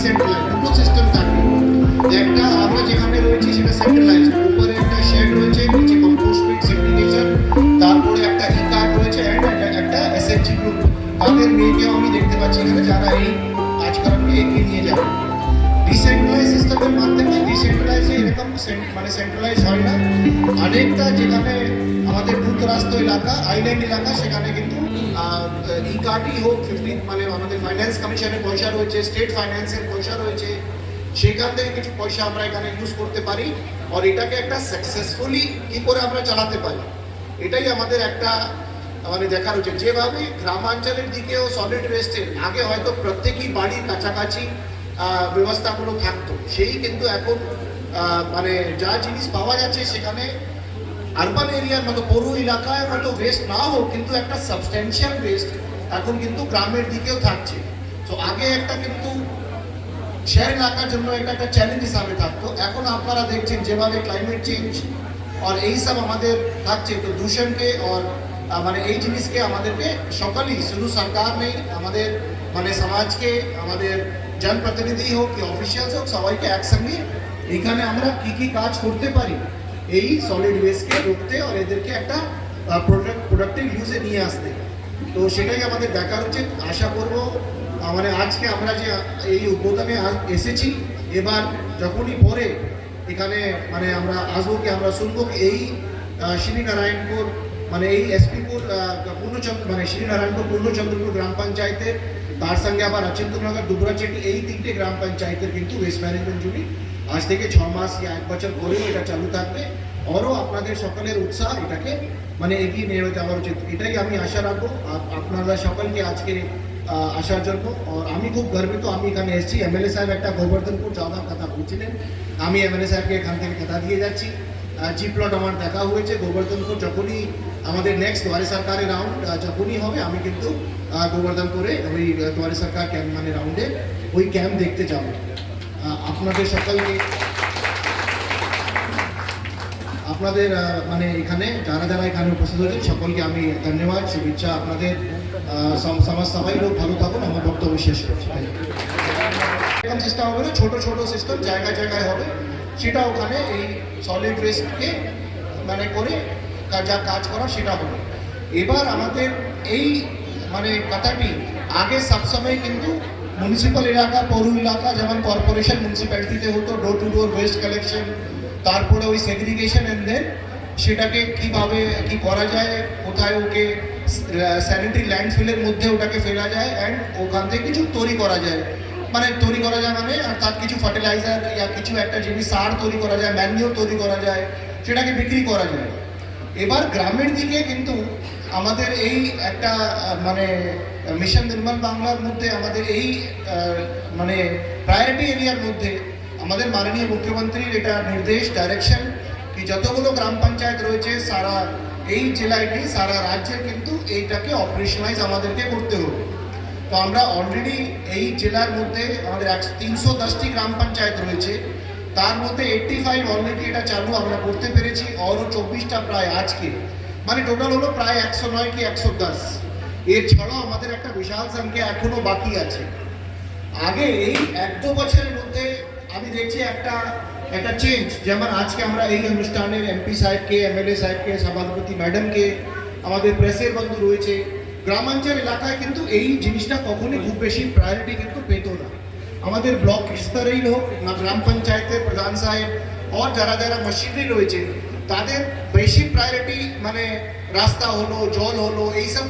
Decentralise, দুটো system থাকে। একটা আমরা যেখানে রয়েছি সেটা সেন্ট্রালাইজ, উপরে একটা শেড রয়েছে, নিচে কম্পোস্ট পিট, সেগ্রিগেশন, তারপরে একটা ই কার্ড রয়েছে এন্ড একটা এসএইচজি গ্রুপ। তাদের মেয়েকেও আমি দেখতে পাচ্ছি এখানে যারা এই কাজকর্মকে এগিয়ে নিয়ে যাবে। ডিসেন্ট্রালাইজ সিস্টেমের মাধ্যমে ডিসেন্ট্রালাইজ এরকম মানে সেন্ট্রালাইজ হয় না। অনেকটা যেখানে আমাদের দূরদরাস্ত এলাকা, আইল্যান্ড এলাকা, সেখানে কিন্তু ই কার্ডই হোক 15 মানে আমাদের ফাইন্যান্স কমিশনের পয়সা রয়েছে, স্টেট ফাইন্যান্সের পয়সা রয়েছে, সেখান থেকে কিছু পয়সা আমরা এখানে ইউজ করতে পারি। আর এটাকে একটা সাকসেসফুলি কি করে আমরা চালাতে পারি, এটাই আমাদের একটা মানে দেখার উচিত। যেভাবে গ্রামাঞ্চলের দিকেও সলিড ওয়েস্টের আগে হয়তো প্রত্যেকই বাড়ির কাছাকাছি ব্যবস্থাগুলো থাকতো, সেই কিন্তু এখন মানে যা জিনিস পাওয়া যাচ্ছে সেখানে আরবান এরিয়ার মতো পৌর এলাকায় মতো ওয়েস্ট না হোক, কিন্তু একটা সাবস্টেন্সিয়াল ওয়েস্ট এখন কিন্তু গ্রামের দিকেও থাকছে। তো আগে একটা কিন্তু শহর এলাকার জন্য এটা একটা চ্যালেঞ্জ হিসাবে থাকতো। এখন আপনারা দেখছেন যেভাবে ক্লাইমেট চেঞ্জ আর এই সব আমাদের থাকছে, তো দূষণকে আর মানে এই জিনিসকে আমাদেরকে সকালেই শুধু সরকার নেই, আমাদের মানে সমাজকে, আমাদের জনপ্রতিনিধি হোক কি অফিসিয়ালস হোক, সবাইকে একসঙ্গে এখানে আমরা কি কি কাজ করতে পারি এই সলিড ওয়েস্টকে রুখতে আর এদেরকে একটা প্রোডাক্টিভ ইউজে নিয়ে আসতে। তো সেটাই আমাদের দেখা উচিত। আশা করব মানে আজকে আমরা যে এই উদ্বোধনে এসেছি, এবার যখনই পরে এখানে মানে আমরা আসবো কি আমরা শুনবো কি এই শ্রীনারায়ণপুর মানে এই এসপিপুর পূর্ণচন্দ্র মানে শ্রীনারায়ণপুর পূর্ণচন্দ্রপুর গ্রাম পঞ্চায়েতের, তার সঙ্গে আবার অচিন্তনগর দুবরাচেটি, এই তিনটে গ্রাম পঞ্চায়েতের কিন্তু ওয়েস্ট ম্যানেজমেন্ট ইউনিট আজ থেকে 6 মাস या 1 বছর পরেও এটা চালু থাকবে। আরও আপনাদের সকলের উৎসাহ এটাকে মানে এগিয়ে নিয়ে যাওয়ার উচিত, এটাই আমি আশা রাখবো আপনারা সকলকে আজকে আসার জন্য। আর আমি খুব গর্বিত, আমি এখানে এসেছি। এমএলএ সাহেব একটা গোবর্ধনপুর যাওয়ার কথা বলছিলেন, আমি এমএলএ সাহেবকে এখান থেকে কথা দিয়ে যাচ্ছি। জি প্লট আমার দেখা হয়েছে গোবর্ধনপুর, যখনই আমাদের নেক্সট দুয়ারে সরকারের রাউন্ড যখনই হবে আমি কিন্তু গোবর্ধনপুরে ওই দুয়ারে সরকার ক্যাম্প মানে রাউন্ডে ওই ক্যাম্প দেখতে যাব। আপনাদের সকলকে আপনাদের মানে এখানে যারা যারা এখানে উপস্থিত হয়েছেন সকলকে আমি ধন্যবাদ, শুভেচ্ছা। আপনাদের সবাই লোক ভালো থাকুন। আমার বক্তব্য শেষ করছি। এরকম চেষ্টা হবে না, ছোট ছোট সিস্টেম জায়গায় জায়গায় হবে, সেটা ওখানে এই সলিড ওয়েস্টকে মানে করে যা কাজ করা সেটা হবে। এবার আমাদের এই মানে কথাটি আগে সবসময় কিন্তু মিউনিসিপ্যাল এলাকা, পৌর এলাকা, যেমন কর্পোরেশন মিউনিসিপ্যালিটিতে হতো door to door West collection, তারপরে ওই সেগ্রিগেশন এন্ড দেন সেটাকে কীভাবে কি করা যায়, কোথায় ওকে স্যানিটারি ল্যান্ডফিলের মধ্যে ওটাকে ফেলা যায় অ্যান্ড ওখান থেকে কিছু তৈরি করা যায়, মানে তৈরি করা যায় মানে আর তার কিছু ফার্টিলাইজার ইয়া কিছু একটা জিনিস সার তৈরি করা যায়, ম্যানিওর তৈরি করা যায়, সেটাকে বিক্রি করা যায়। এবার গ্রামের দিকে কিন্তু আমাদের এই একটা মানে মিশন নির্মল বাংলার মধ্যে আমাদের এই মানে প্রায়োরিটি এরিয়ার মধ্যে আমাদের মাননীয় মুখ্যমন্ত্রীর এটা নির্দেশ, ডাইরেকশন কি যতগুলো গ্রাম পঞ্চায়েত রয়েছে সারা এই জেলায় নেই, সারা রাজ্যের কিন্তু এইটাকে অপারেশনালাইজ আমাদেরকে করতে হবে। তো আমরা অলরেডি এই জেলার মধ্যে আমাদের 310টি গ্রাম পঞ্চায়েত রয়েছে, তার মধ্যে 85 অলরেডি এটা চালু আমরা করতে পেরেছি। আরও 24টা প্রায় আজকে মানে টোটাল হলো প্রায় 109 কি 110। এর ছাড়াও আমাদের একটা বিশাল সংখ্যা এখনো বাকি আছে। আগে এই 1-2 বছরের মধ্যে আমি দেখছি একটা চেঞ্জ, যেমন আজকে আমরা এই অনুষ্ঠানের এমপি সাহেবকে, এমএলএ সাহেবকে, সভাপতি ম্যাডামকে, আমাদের প্রেসের বন্ধু রয়েছে, গ্রামাঞ্চল এলাকায় কিন্তু এই জিনিসটা কখনোই খুব বেশি প্রায়োরিটি কিন্তু পেত না। আমাদের ব্লক স্তরেই হোক না, গ্রাম পঞ্চায়েতের প্রধান সাহেব আর যারা যারা মসজিদে রয়েছে তাদের বেশি প্রায়োরিটি মানে রাস্তা হলো, জল হলো, এইসব